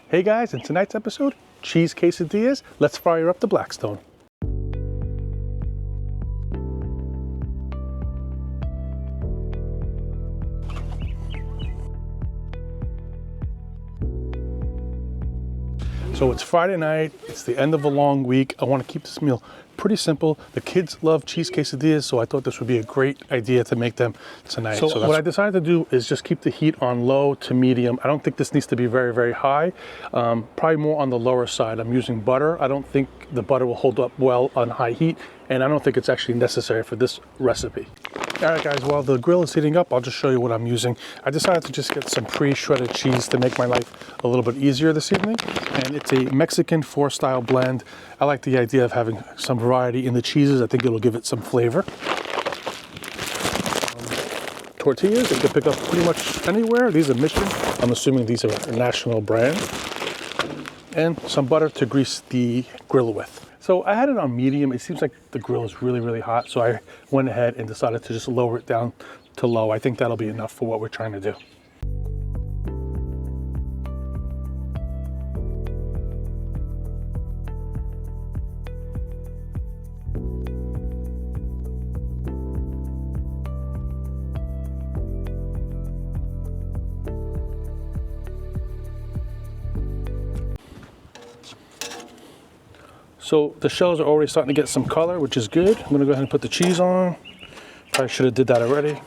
Hey guys, in tonight's episode, cheese quesadillas. Let's fire up the Blackstone. So it's Friday night, it's the end of a long week. I want to keep this meal pretty simple. The kids love cheese quesadillas, so I thought this would be a great idea to make them tonight. So what I decided to do is just keep the heat on low to medium. I don't think this needs to be very, very high. Probably more on the lower side. I'm using butter. I don't think the butter will hold up well on high heat, and I don't think it's actually necessary for this recipe. All right guys, while the grill is heating up, I'll just show you what I'm using. I decided to just get some pre-shredded cheese to make my life a little bit easier this evening. And it's a Mexican 4-style blend. I like the idea of having some variety in the cheeses. I think it'll give it some flavor. Tortillas, you can pick up pretty much anywhere. These are Michelin. I'm assuming these are a national brand. And some butter to grease the grill with. So I had it on medium. It seems like the grill is really, really hot. So I went ahead and decided to just lower it down to low. I think that'll be enough for what we're trying to do. So the shells are already starting to get some color, which is good. I'm gonna go ahead and put the cheese on. Probably should have did that already.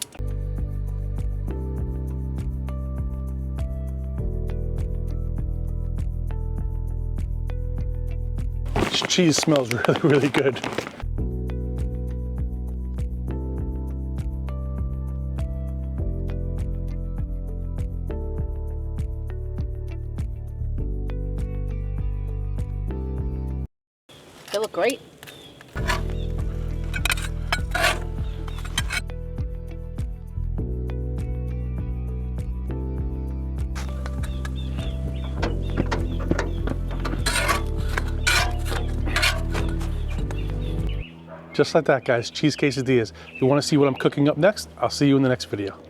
This cheese smells really, really good. They look great. Just like that, guys, cheese quesadillas. If you want to see what I'm cooking up next, I'll see you in the next video.